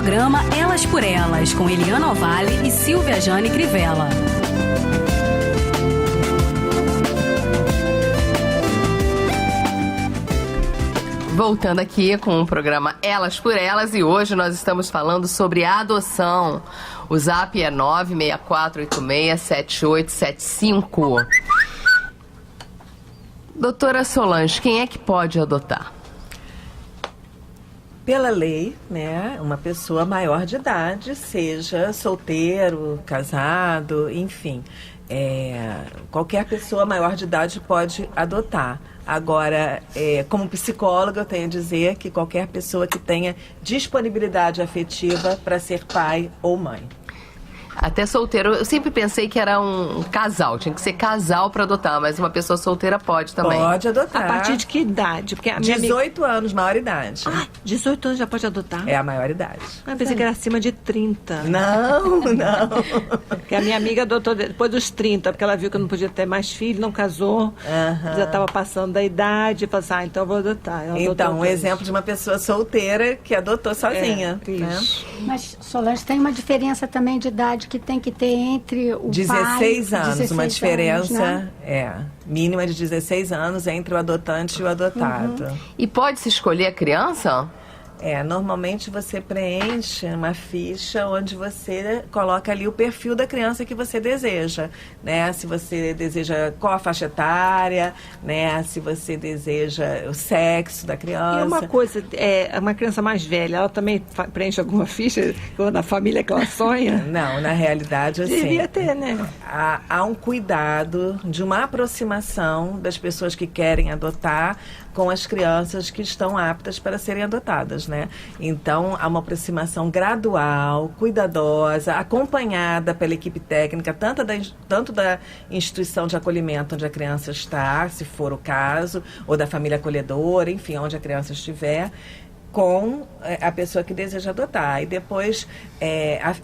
programa Elas por Elas, com Eliana Ovalle e Silvia Jane Crivella. Voltando aqui com o programa Elas por Elas, e hoje nós estamos falando sobre adoção. O zap é 964867875. Doutora Solange, quem é que pode adotar? Pela lei, né, uma pessoa maior de idade, seja solteiro, casado, enfim. Qualquer pessoa maior de idade pode adotar. Agora, como psicóloga, eu tenho a dizer que qualquer pessoa que tenha disponibilidade afetiva para ser pai ou mãe. Até solteiro, eu sempre pensei que era um casal, tinha que ser casal para adotar, mas uma pessoa solteira pode também. Pode adotar. A partir de que idade? Porque a minha 18 anos, maior idade. 18 anos já pode adotar? É a maior idade. Eu pensei que era acima de 30. Não. Porque a minha amiga adotou depois dos 30, porque ela viu que eu não podia ter mais filho, não casou, já estava passando da idade, e falou assim, então eu vou adotar. Então, um exemplo de uma pessoa solteira que adotou sozinha. Né? Mas, Solange, tem uma diferença também de idade que tem que ter entre o 16 pai... anos, 16 uma diferença anos, né? Mínima de 16 anos entre o adotante e o adotado. E pode-se escolher a criança? Normalmente você preenche uma ficha onde você coloca ali o perfil da criança que você deseja, né? Se você deseja qual a faixa etária, né? Se você deseja o sexo da criança. E uma coisa, uma criança mais velha, ela também preenche alguma ficha na família que ela sonha? Não, na realidade, assim... Devia ter, né? Há um cuidado de uma aproximação das pessoas que querem adotar com as crianças que estão aptas para serem adotadas, né? Então, há uma aproximação gradual, cuidadosa, acompanhada pela equipe técnica, tanto da instituição de acolhimento onde a criança está, se for o caso, ou da família acolhedora, enfim, onde a criança estiver, com a pessoa que deseja adotar. E depois, é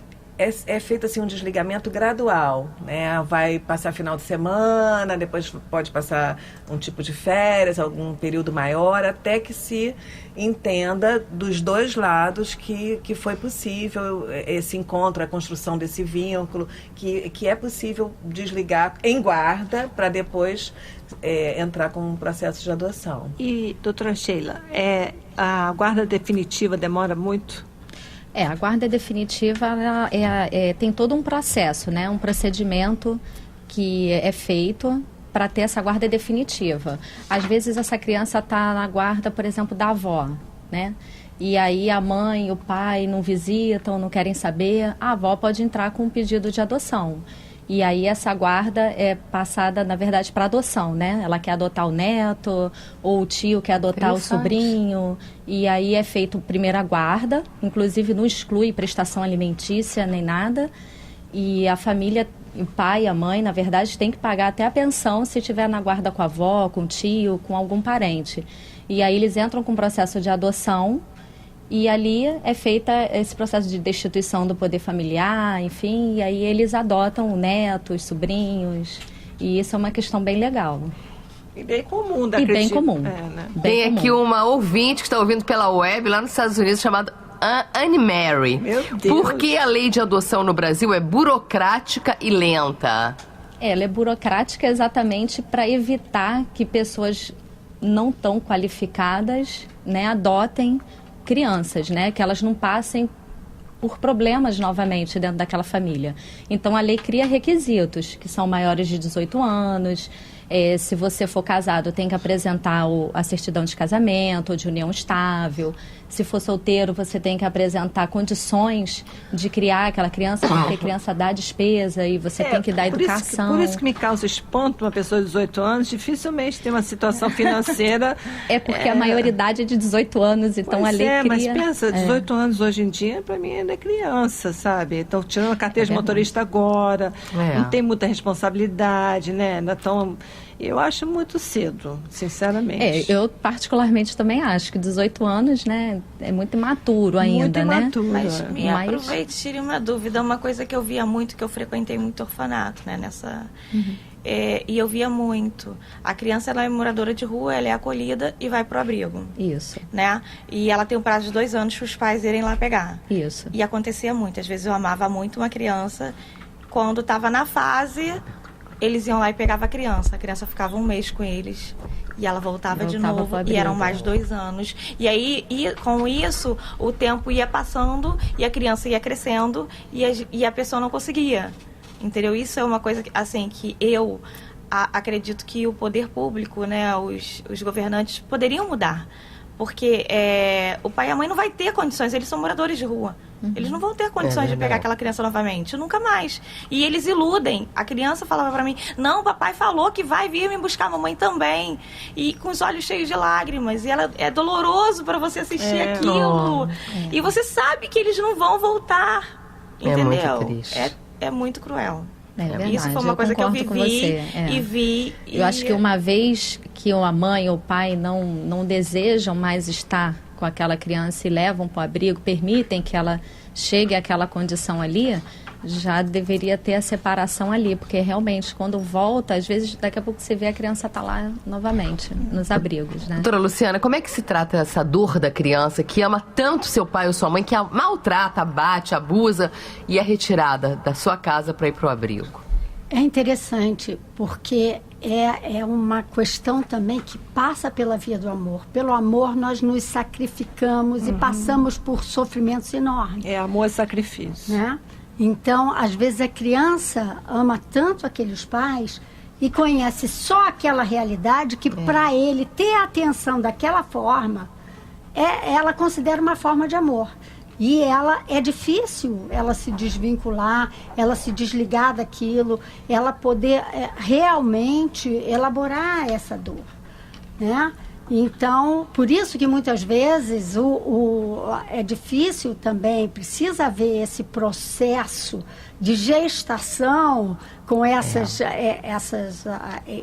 feito assim um desligamento gradual, né? Vai passar final de semana, depois pode passar um tipo de férias, algum período maior, até que se entenda dos dois lados que foi possível esse encontro, a construção desse vínculo, que é possível desligar em guarda para depois entrar com um processo de adoção. E, doutora Sheila, a guarda definitiva demora muito? A guarda definitiva tem todo um processo, né? Um procedimento que é feito para ter essa guarda definitiva. Às vezes essa criança está na guarda, por exemplo, da avó, né? E aí a mãe e o pai não visitam, não querem saber, a avó pode entrar com um pedido de adoção. E aí essa guarda é passada, na verdade, para adoção, né? Ela quer adotar o neto, ou o tio quer adotar o sobrinho. E aí é feito primeiro a guarda, inclusive não exclui prestação alimentícia nem nada. E a família, o pai e a mãe, na verdade, tem que pagar até a pensão se estiver na guarda com a avó, com o tio, com algum parente. E aí eles entram com o processo de adoção. E ali é feita esse processo de destituição do poder familiar, enfim, e aí eles adotam o neto, os sobrinhos, e isso é uma questão bem legal. E bem comum, E bem comum. Né? Tem aqui uma ouvinte que está ouvindo pela web, lá nos Estados Unidos, chamada Anne Mary. Meu Deus! Por que a lei de adoção no Brasil é burocrática e lenta? Ela é burocrática exatamente para evitar que pessoas não tão qualificadas, né, adotem crianças, né, que elas não passem por problemas novamente dentro daquela família. Então a lei cria requisitos, que são maiores de 18 anos, se você for casado tem que apresentar a certidão de casamento ou de união estável. Se for solteiro, você tem que apresentar condições de criar aquela criança, porque a criança dá despesa e você tem que dar educação. Por isso que me causa espanto uma pessoa de 18 anos, dificilmente tem uma situação financeira... porque a maioridade é de 18 anos, então a lei cria... Mas pensa, 18 anos hoje em dia, para mim, ainda é criança, sabe? Estão tirando a carteira de motorista agora, não tem muita responsabilidade, né? Ainda tão... Eu acho muito cedo, sinceramente. Eu particularmente também acho que 18 anos, né, é muito imaturo ainda, muito imaturo. né? Mas aproveite, tire uma dúvida, uma coisa que eu via muito, que eu frequentei muito orfanato, né, e eu via muito. A criança, ela é moradora de rua, ela é acolhida e vai pro abrigo. Isso. Né? E ela tem um prazo de 2 anos para os pais irem lá pegar. Isso. E acontecia muito. Às vezes eu amava muito uma criança. Quando estava na fase, eles iam lá e pegavam a criança ficava 1 mês com eles. E ela voltava de novo, e eram mais 2 anos. E aí, com isso, o tempo ia passando, e a criança ia crescendo, e a pessoa não conseguia. Entendeu? Isso é uma coisa, assim, que eu acredito que o poder público, né, os governantes poderiam mudar. Porque o pai e a mãe não vai ter condições, eles são moradores de rua. Eles não vão ter condições de pegar aquela criança novamente, nunca mais. E eles iludem. A criança falava pra mim, não, papai falou que vai vir me buscar, a mamãe também. E com os olhos cheios de lágrimas. E é doloroso pra você assistir aquilo. E você sabe que eles não vão voltar. Entendeu? Muito triste. É muito cruel. É verdade, isso foi uma coisa que eu vivi e vi. Eu acho que uma vez que a mãe ou o pai não desejam mais estar com aquela criança e levam para o abrigo, permitem que ela chegue àquela condição ali, já deveria ter a separação ali, porque realmente quando volta, às vezes daqui a pouco você vê a criança tá lá novamente, nos abrigos, né? Doutora Luciana, como é que se trata essa dor da criança que ama tanto seu pai ou sua mãe, que a maltrata, bate, abusa e é retirada da sua casa para ir pro abrigo? É interessante, porque é uma questão também que passa pela via do amor. Pelo amor, nós nos sacrificamos e passamos por sofrimentos enormes. Amor é sacrifício. Né? Então, às vezes, a criança ama tanto aqueles pais e conhece só aquela realidade que, para ele ter a atenção daquela forma, ela considera uma forma de amor. E é difícil ela se desvincular, ela se desligar daquilo, ela poder realmente elaborar essa dor, né? Então, por isso que muitas vezes é difícil também, precisa haver esse processo de gestação com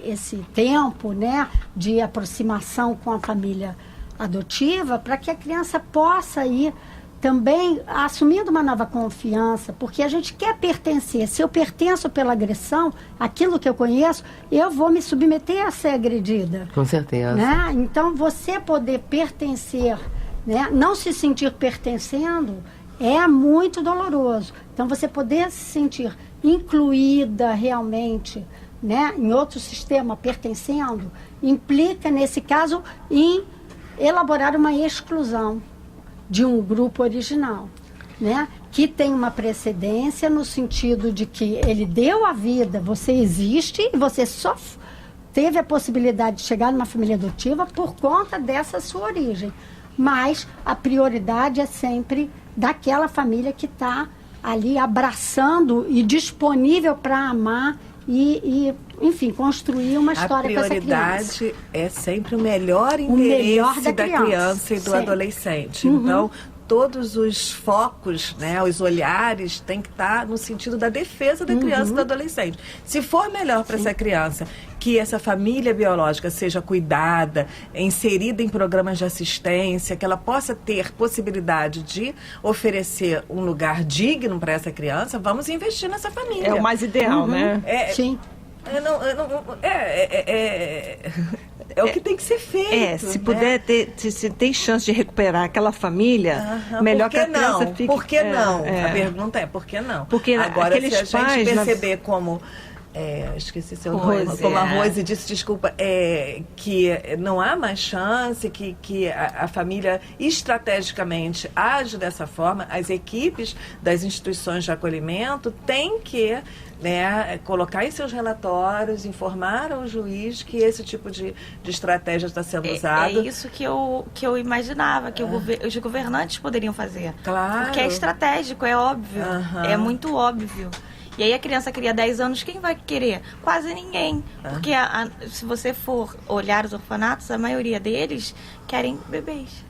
esse tempo, né, de aproximação com a família adotiva, para que a criança possa ir também assumindo uma nova confiança, porque a gente quer pertencer. Se eu pertenço pela agressão, aquilo que eu conheço, eu vou me submeter a ser agredida. Com certeza. Né? Então, você poder pertencer, né? Não se sentir pertencendo, é muito doloroso. Então, você poder se sentir incluída realmente, né, em outro sistema, pertencendo, implica, nesse caso, em elaborar uma exclusão de um grupo original, né? Que tem uma precedência no sentido de que ele deu a vida, você existe e você só teve a possibilidade de chegar numa família adotiva por conta dessa sua origem. Mas a prioridade é sempre daquela família que está ali abraçando e disponível para amar e, enfim, construir uma história com essa criança. A prioridade é sempre o melhor interesse da criança e do adolescente. Então, todos os focos, né, os olhares têm que estar no sentido da defesa da criança e do adolescente. Se for melhor para essa criança que essa família biológica seja cuidada, inserida em programas de assistência, que ela possa ter possibilidade de oferecer um lugar digno para essa criança, vamos investir nessa família. É o mais ideal, né? Sim. É o que tem que ser feito. Se puder se tem chance de recuperar aquela família, melhor que a criança fique. Por que não? A pergunta é, por que não? Porque agora, se a gente pais, perceber como... esqueci seu nome, como a Rose disse, desculpa, que não há mais chance, que a família estrategicamente age dessa forma, as equipes das instituições de acolhimento têm que, né, colocar em seus relatórios, informar ao juiz que esse tipo de estratégia está sendo usado. É isso que eu imaginava, que os governantes poderiam fazer. Claro. Porque é estratégico, é óbvio, é muito óbvio. E aí a criança cria 10 anos, quem vai querer? Quase ninguém. Porque se você for olhar os orfanatos, a maioria deles querem bebês.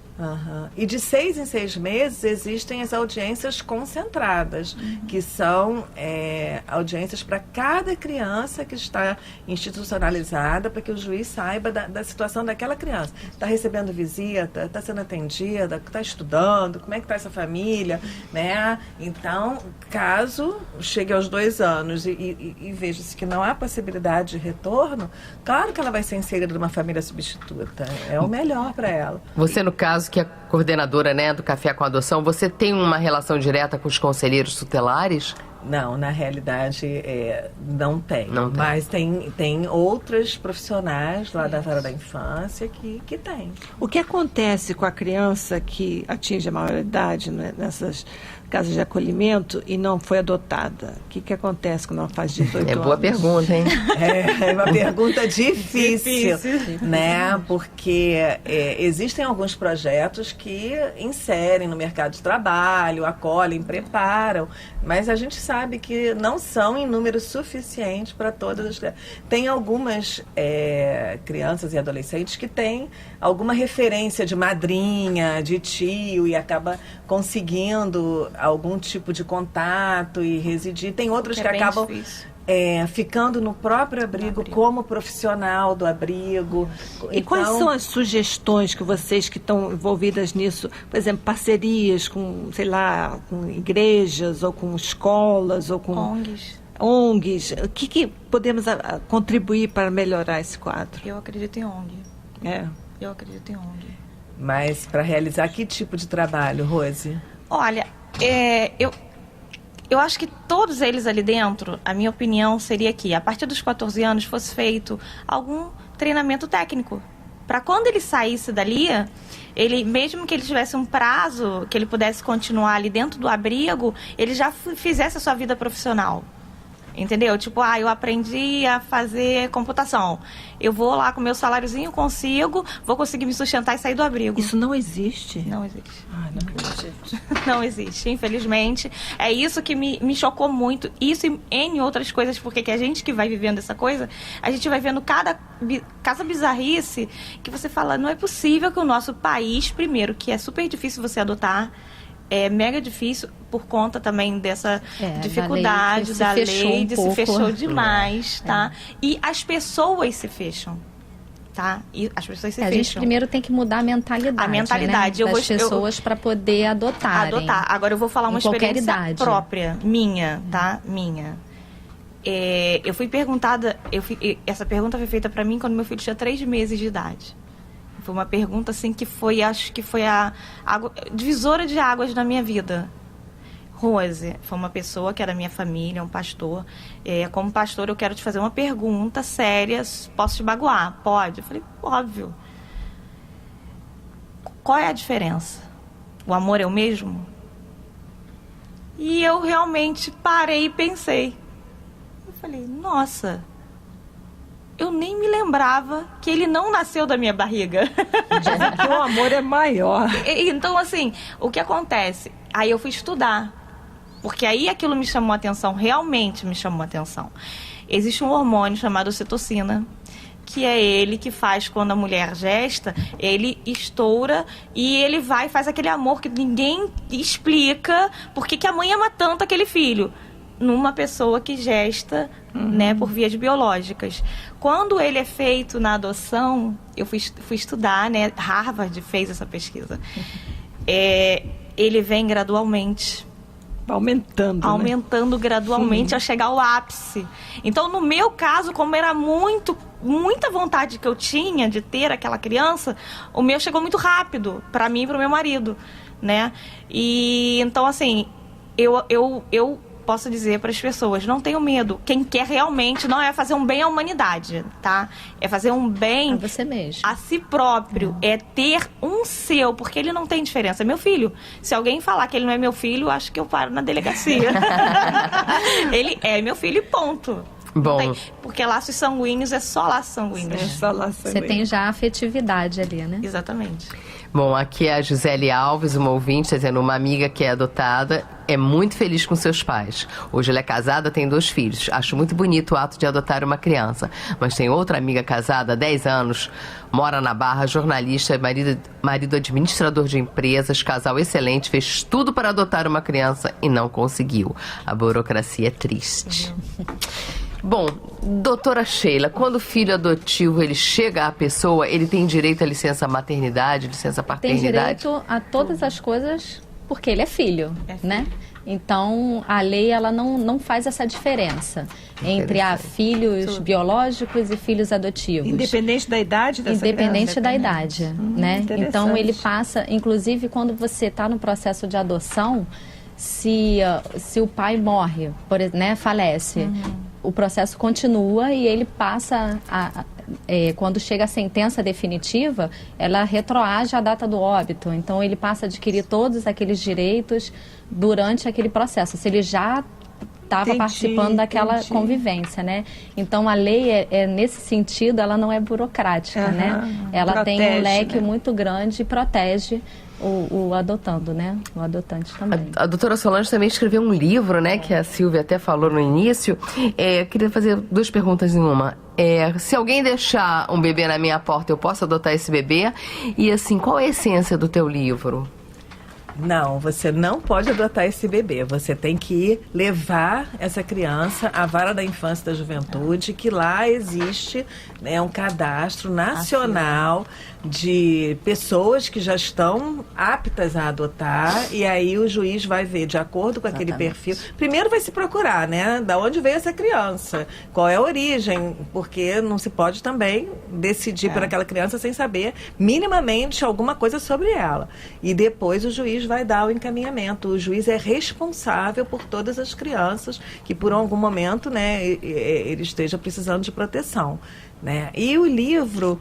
E de 6 em 6 meses existem as audiências concentradas, que são audiências para cada criança que está institucionalizada, para que o juiz saiba da situação daquela criança. Está recebendo visita, está sendo atendida, está estudando, como é que está essa família, né? Então, caso chegue aos 2 anos e veja-se que não há possibilidade de retorno, claro que ela vai ser inserida numa família substituta. É o melhor para ela. Você, no caso, que é coordenadora, né, do Café com Adoção, você tem uma relação direta com os conselheiros tutelares? Não, na realidade não tem. Mas tem outras profissionais lá da vara da infância que tem. O que acontece com a criança que atinge a maioridade, né, nessas casas de acolhimento e não foi adotada? O que acontece quando ela faz 18 anos? É boa pergunta, hein? É uma pergunta difícil, né? Porque existem alguns projetos que inserem no mercado de trabalho, acolhem, preparam, mas a gente sabe que não são em número suficiente para todas as crianças. Tem algumas crianças e adolescentes que têm alguma referência de madrinha, de tio, e acaba conseguindo algum tipo de contato e residir. Tem outros que acabam ficando no próprio abrigo como profissional do abrigo. E quais são as sugestões que vocês que estão envolvidas nisso, por exemplo, parcerias com, sei lá, com igrejas ou com escolas ou com ONGs? O que podemos contribuir para melhorar esse quadro? Eu acredito em ONG. Eu acredito em ONG. Mas para realizar que tipo de trabalho, Rose? Olha, eu acho que todos eles ali dentro, a minha opinião seria que a partir dos 14 anos fosse feito algum treinamento técnico. Para quando ele saísse dali, ele, mesmo que ele tivesse um prazo, que ele pudesse continuar ali dentro do abrigo, ele já fizesse a sua vida profissional. Entendeu? Tipo, eu aprendi a fazer computação. Eu vou lá com meu saláriozinho, vou conseguir me sustentar e sair do abrigo. Isso não existe? Não existe. Não acredito. Não existe, infelizmente. É isso que me chocou muito. Isso e N outras coisas, porque que a gente que vai vivendo essa coisa, a gente vai vendo cada bizarrice que você fala, não é possível que o nosso país, primeiro, que é super difícil você adotar, é mega difícil por conta também dessa dificuldade da lei, de se fechou demais, tá? E as pessoas se fecham, tá? E as pessoas se fecham. A gente primeiro tem que mudar a mentalidade, né? Das pessoas para poder adotar. Agora eu vou falar uma experiência própria, minha, tá? Minha. Eu fui perguntada, essa pergunta foi feita para mim quando meu filho tinha 3 meses de idade. Foi uma pergunta assim que foi, acho que foi a divisora de águas na minha vida. Rose, foi uma pessoa que era da minha família, um pastor. Como pastor, eu quero te fazer uma pergunta séria. Posso te magoar? Pode? Eu falei, óbvio. Qual é a diferença? O amor é o mesmo? E eu realmente parei e pensei. Eu falei, nossa... Eu nem me lembrava que ele não nasceu da minha barriga. Dizem que o amor é maior. Então, assim, o que acontece? Aí eu fui estudar. Porque aí aquilo me chamou a atenção, realmente me chamou a atenção. Existe um hormônio chamado ocitocina, que é ele que faz quando a mulher gesta, ele estoura e ele vai e faz aquele amor que ninguém explica por que a mãe ama tanto aquele filho. Numa pessoa que gesta, né, por vias biológicas. Quando ele é feito na adoção, eu fui estudar, né, Harvard fez essa pesquisa. Ele vem gradualmente. Aumentando gradualmente a chegar ao ápice. Então, no meu caso, como era muita vontade que eu tinha de ter aquela criança, o meu chegou muito rápido, para mim e para o meu marido, né? E então, assim, eu posso dizer para as pessoas, não tenham medo. Quem quer realmente não é fazer um bem à humanidade, tá? É fazer um bem a você mesmo, a si próprio, é ter um seu, porque ele não tem diferença. É meu filho. Se alguém falar que ele não é meu filho, acho que eu paro na delegacia. Ele é meu filho e ponto. Bom. Porque laços sanguíneos é só laços sanguíneos. Você tem já a afetividade ali, né? Exatamente. Bom, aqui é a Gisele Alves, uma ouvinte, dizendo, uma amiga que é adotada, é muito feliz com seus pais. Hoje ela é casada, tem 2 filhos. Acho muito bonito o ato de adotar uma criança. Mas tem outra amiga casada há 10 anos, mora na Barra, jornalista, marido administrador de empresas, casal excelente, fez tudo para adotar uma criança e não conseguiu. A burocracia é triste. Bom, doutora Sheila, quando o filho adotivo ele chega à pessoa, ele tem direito à licença maternidade, licença paternidade? Tem direito a todas as coisas porque ele é filho, né? Então, a lei ela não faz essa diferença entre filhos biológicos e filhos adotivos. Independente da idade dessa criança? Independente da idade, né? Então, ele passa, inclusive, quando você está no processo de adoção, se o pai morre, né, falece, o processo continua e ele passa quando chega a sentença definitiva, ela retroage a data do óbito. Então, ele passa a adquirir todos aqueles direitos durante aquele processo. Se ele já estava participando daquela convivência, né? Então, a lei, nesse sentido, ela não é burocrática, né? Ela protege, tem um leque muito grande e protege o adotando, né? O adotante também. A doutora Solange também escreveu um livro, né? Que a Silvia até falou no início. Eu queria fazer 2 perguntas em uma. Se alguém deixar um bebê na minha porta, eu posso adotar esse bebê? E assim, qual é a essência do teu livro? Não, você não pode adotar esse bebê. Você tem que levar essa criança à Vara da Infância e da Juventude, que lá existe, né, um cadastro nacional de pessoas que já estão aptas a adotar, e aí o juiz vai ver, de acordo com aquele perfil. Primeiro vai se procurar, né, da onde veio essa criança, qual é a origem, porque não se pode também decidir por aquela criança sem saber minimamente alguma coisa sobre ela. E depois o juiz vai dar o encaminhamento. O juiz é responsável por todas as crianças que por algum momento, né, ele esteja precisando de proteção, né? E o livro,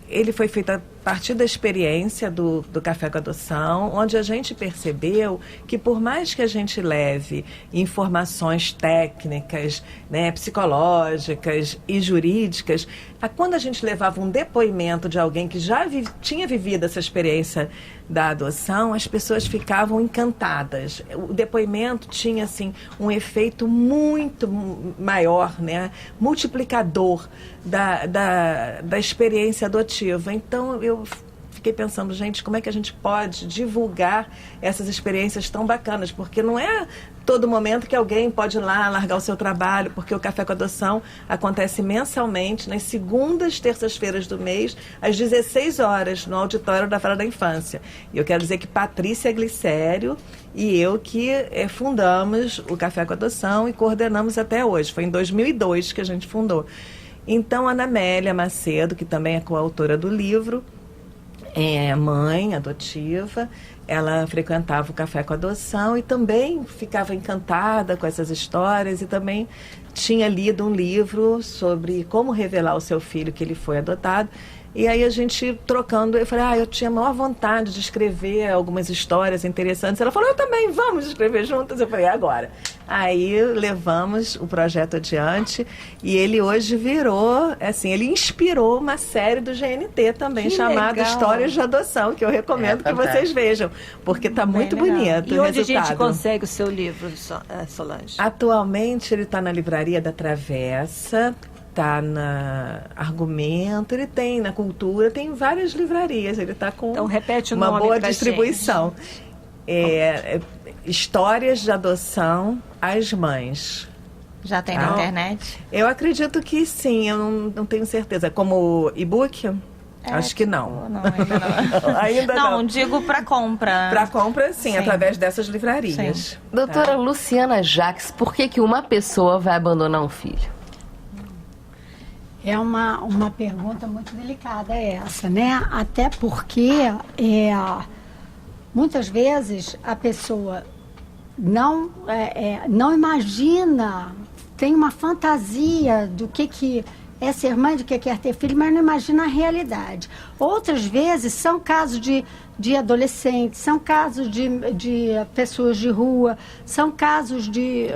ele foi feito a partir da experiência do Café com Adoção, onde a gente percebeu que por mais que a gente leve informações técnicas, né, psicológicas e jurídicas, quando a gente levava um depoimento de alguém que já tinha vivido essa experiência da adoção, as pessoas ficavam encantadas. O depoimento tinha assim um efeito muito maior, né, multiplicador da experiência adotiva. Então eu fiquei pensando, gente, como é que a gente pode divulgar essas experiências tão bacanas? Porque não é todo momento que alguém pode ir lá largar o seu trabalho, porque o Café com Adoção acontece mensalmente, nas segundas, terças-feiras do mês, às 16 horas, no auditório da Vara da Infância. E eu quero dizer que Patrícia Glicério e eu que fundamos o Café com Adoção e coordenamos até hoje. Foi em 2002 que a gente fundou. Então, Ana Amélia Macedo, que também é coautora do livro, é mãe adotiva, ela frequentava o Café com Adoção e também ficava encantada com essas histórias e também tinha lido um livro sobre como revelar o seu filho que ele foi adotado. E aí a gente trocando, eu falei, eu tinha a maior vontade de escrever algumas histórias interessantes. Ela falou, eu também, vamos escrever juntas. Eu falei, agora. Aí levamos o projeto adiante e ele hoje virou, assim, ele inspirou uma série do GNT também, chamada Histórias de Adoção, que eu recomendo que vocês vejam, porque está muito bonito. E onde a gente consegue o seu livro, Solange? Atualmente ele está na Livraria da Travessa, está na Argumento, ele tem na Cultura, tem várias livrarias, ele está com então, repete o uma nome boa distribuição. Histórias de Adoção às Mães. Já tem na internet? Eu acredito que sim, eu não tenho certeza. Como e-book? Acho que não. Não, ainda não. Ainda não. Não, digo para compra. Para compra, sim, através dessas livrarias. Sim. Doutora Luciana Jacques, por que uma pessoa vai abandonar um filho? É uma pergunta muito delicada essa, né? Até porque muitas vezes a pessoa não imagina, tem uma fantasia do que é ser mãe, do que quer ter filho, mas não imagina a realidade. Outras vezes são casos de adolescentes, são casos de pessoas de rua, são casos de,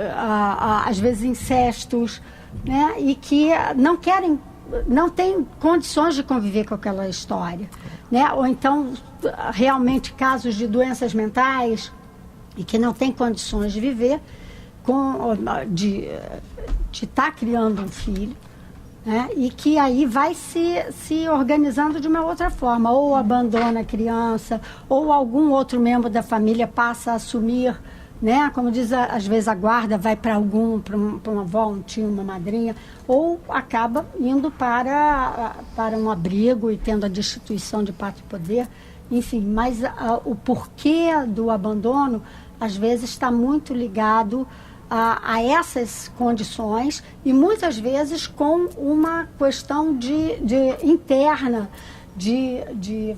às vezes, incestos, né? E que não têm condições de conviver com aquela história. né? Ou então, realmente, casos de doenças mentais e que não tem condições de viver, de estar criando um filho, né? E que aí vai se organizando de uma outra forma, ou abandona a criança, ou algum outro membro da família passa a assumir, né? Como diz, às vezes a guarda vai para uma avó, um tio, uma madrinha, ou acaba indo para um abrigo e tendo a destituição de pátrio e poder, enfim. Mas o porquê do abandono, às vezes, está muito ligado a essas condições e muitas vezes com uma questão interna de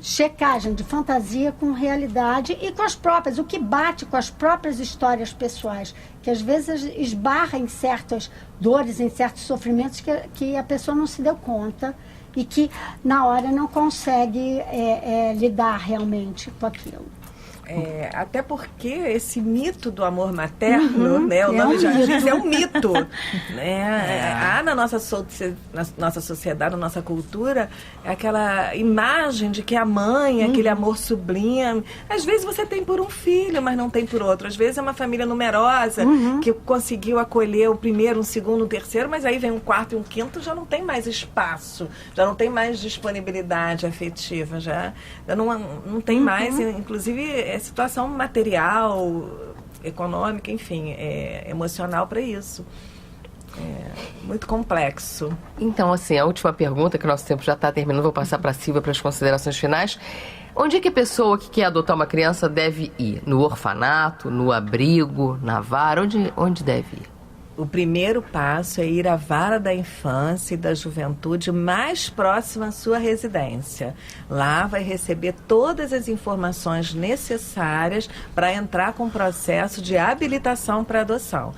checagem, de fantasia com realidade e com as próprias, o que bate com as próprias histórias pessoais, que às vezes esbarra em certas dores, em certos sofrimentos que a pessoa não se deu conta e que na hora não consegue lidar realmente com aquilo. Até porque esse mito do amor materno, né, o nome já diz, é um mito. Né? Há na nossa sociedade, na nossa cultura, aquela imagem de que a mãe, aquele amor sublime. Às vezes você tem por um filho, mas não tem por outro. Às vezes é uma família numerosa que conseguiu acolher o primeiro, um segundo, um terceiro, mas aí vem um quarto e um quinto, já não tem mais espaço, já não tem mais disponibilidade afetiva, já não tem mais, inclusive, situação material, econômica, enfim, emocional para isso. Muito complexo. Então, assim, a última pergunta, que o nosso tempo já está terminando, vou passar para a Silvia para as considerações finais. Onde é que a pessoa que quer adotar uma criança deve ir? No orfanato, no abrigo, na vara? Onde deve ir? O primeiro passo é ir à vara da infância e da juventude mais próxima à sua residência. Lá vai receber todas as informações necessárias para entrar com o processo de habilitação para adoção.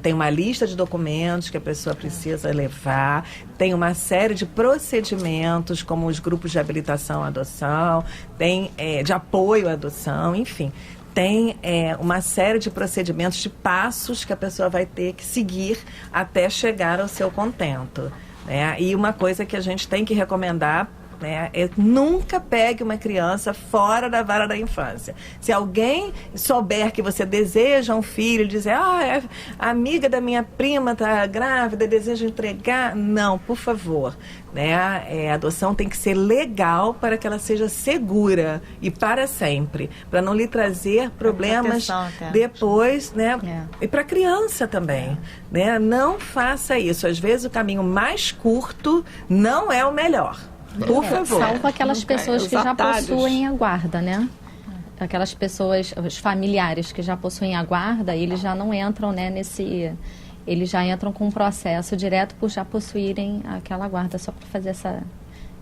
Tem uma lista de documentos que a pessoa precisa levar, tem uma série de procedimentos, como os grupos de habilitação à adoção, tem de apoio à adoção, enfim. Tem uma série de procedimentos, de passos que a pessoa vai ter que seguir até chegar ao seu contento. Né? E uma coisa que a gente tem que recomendar, né, nunca pegue uma criança fora da vara da infância. Se alguém souber que você deseja um filho, dizer, a amiga da minha prima está grávida, deseja entregar, não, por favor. Né? A adoção tem que ser legal para que ela seja segura e para sempre, para não lhe trazer problemas depois, né? E para a criança também. Né? Não faça isso. Às vezes o caminho mais curto não é o melhor. Por favor. Salvo aquelas pessoas que já possuem a guarda, né? Aquelas pessoas, os familiares que já possuem a guarda, eles já não entram, né, eles já entram com um processo direto por já possuírem aquela guarda, só para fazer essa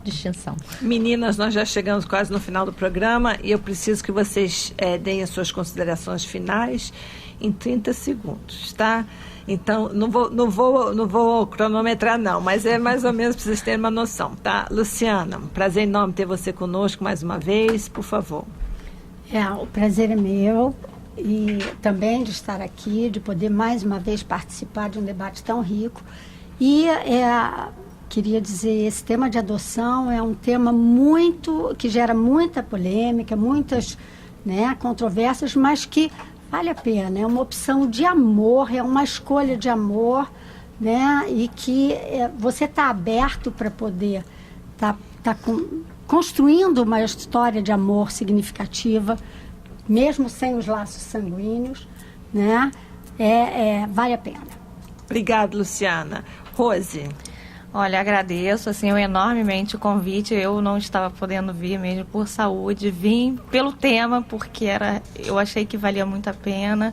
distinção. Meninas, nós já chegamos quase no final do programa e eu preciso que vocês deem as suas considerações finais em 30 segundos, tá? Então, não vou cronometrar, não, mas é mais ou menos para vocês terem uma noção, tá? Luciana, prazer enorme ter você conosco mais uma vez, por favor. O prazer é meu e também de estar aqui, de poder mais uma vez participar de um debate tão rico. E queria dizer, esse tema de adoção é um tema que gera muita polêmica, muitas, né, controvérsias, mas que vale a pena, é uma opção de amor, é uma escolha de amor, né? E que você está aberto para poder tá construindo uma história de amor significativa, mesmo sem os laços sanguíneos, né? Vale a pena. Obrigada, Luciana. Rose. Olha, agradeço, assim, enormemente o convite. Eu não estava podendo vir mesmo por saúde. Vim pelo tema, porque eu achei que valia muito a pena.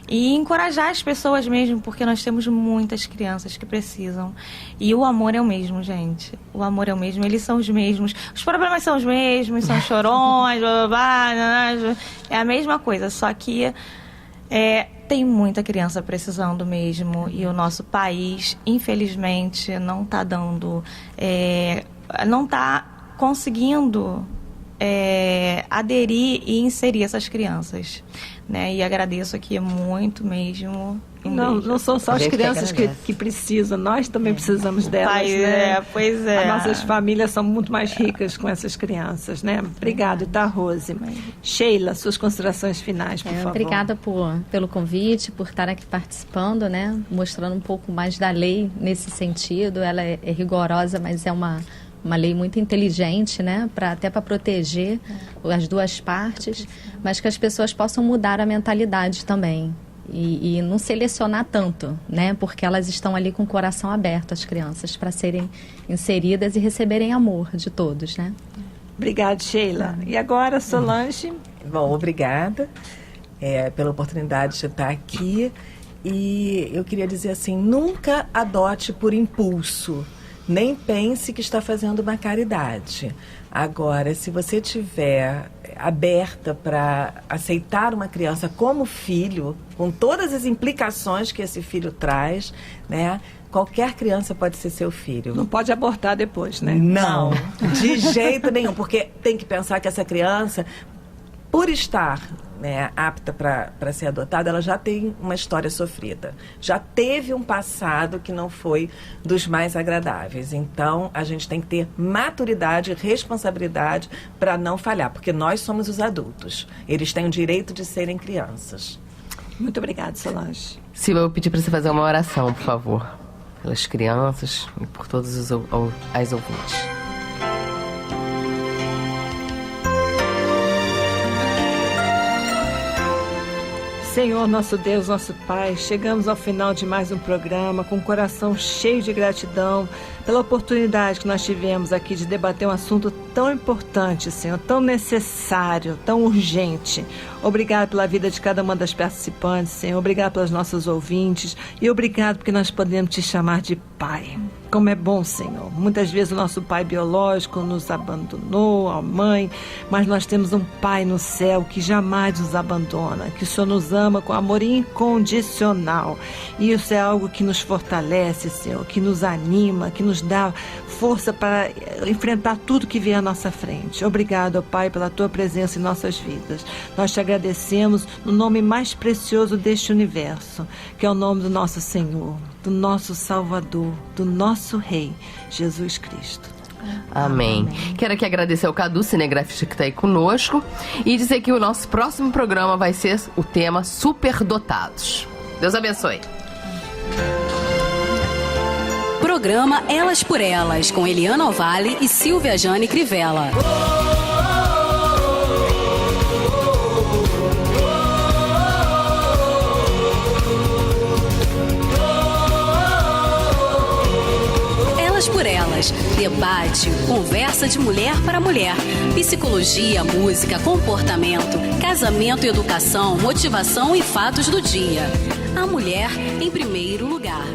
E encorajar as pessoas mesmo, porque nós temos muitas crianças que precisam. E o amor é o mesmo, gente. O amor é o mesmo, eles são os mesmos. Os problemas são os mesmos, são chorões, blá, blá, blá. É a mesma coisa, só que tem muita criança precisando mesmo, e o nosso país, infelizmente, não está dando, não está conseguindo aderir e inserir essas crianças, né? E agradeço aqui muito mesmo Não são só as crianças que precisam, nós também precisamos delas, né? Pois é. As nossas famílias são muito mais ricas com essas crianças, né? Obrigada, tá, Rose? Sheila, suas considerações finais, por favor. Obrigada pelo convite, por estar aqui participando, né? Mostrando um pouco mais da lei nesse sentido. Ela é rigorosa, mas é uma lei muito inteligente, né? Até para proteger as duas partes, mas que as pessoas possam mudar a mentalidade também. E não selecionar tanto, né? Porque elas estão ali com o coração aberto, as crianças, para serem inseridas e receberem amor de todos, né? Obrigada, Sheila. E agora, Solange? Bom, obrigada pela oportunidade de estar aqui. E eu queria dizer assim, nunca adote por impulso. Nem pense que está fazendo uma caridade. Agora, se você estiver aberta para aceitar uma criança como filho, com todas as implicações que esse filho traz, né? Qualquer criança pode ser seu filho. Não pode abortar depois, né? Não, de jeito nenhum, porque tem que pensar que essa criança, por estar, né, apta para ser adotada, ela já tem uma história sofrida. Já teve um passado que não foi dos mais agradáveis. Então, a gente tem que ter maturidade e responsabilidade para não falhar, porque nós somos os adultos. Eles têm o direito de serem crianças. Muito obrigada, Solange. Silvia, eu vou pedir para você fazer uma oração, por favor. Pelas crianças e por todas as ouvintes. Senhor, nosso Deus, nosso Pai, chegamos ao final de mais um programa com o coração cheio de gratidão pela oportunidade que nós tivemos aqui de debater um assunto tão importante, Senhor, tão necessário, tão urgente. Obrigado pela vida de cada uma das participantes, Senhor. Obrigado pelos nossos ouvintes e obrigado porque nós podemos te chamar de Pai. Como é bom, Senhor. Muitas vezes o nosso pai biológico nos abandonou, a mãe, mas nós temos um Pai no céu que jamais nos abandona, que o Senhor nos ama com amor incondicional. E isso é algo que nos fortalece, Senhor, que nos anima, que nos dá força para enfrentar tudo que vier à nossa frente. Obrigado, ó Pai, pela Tua presença em nossas vidas. Nós te agradecemos no nome mais precioso deste universo, que é o nome do nosso Senhor, do nosso Salvador, do nosso Rei, Jesus Cristo. Amém. Quero aqui agradecer ao Cadu, cinegrafista, que está aí conosco, e dizer que o nosso próximo programa vai ser o tema Superdotados. Deus abençoe. Programa Elas por Elas, com Eliana Ovalle e Silvia Jane Crivella. Elas por Elas, debate, conversa de mulher para mulher, psicologia, música, comportamento, casamento e educação, motivação e fatos do dia. A mulher em primeiro lugar.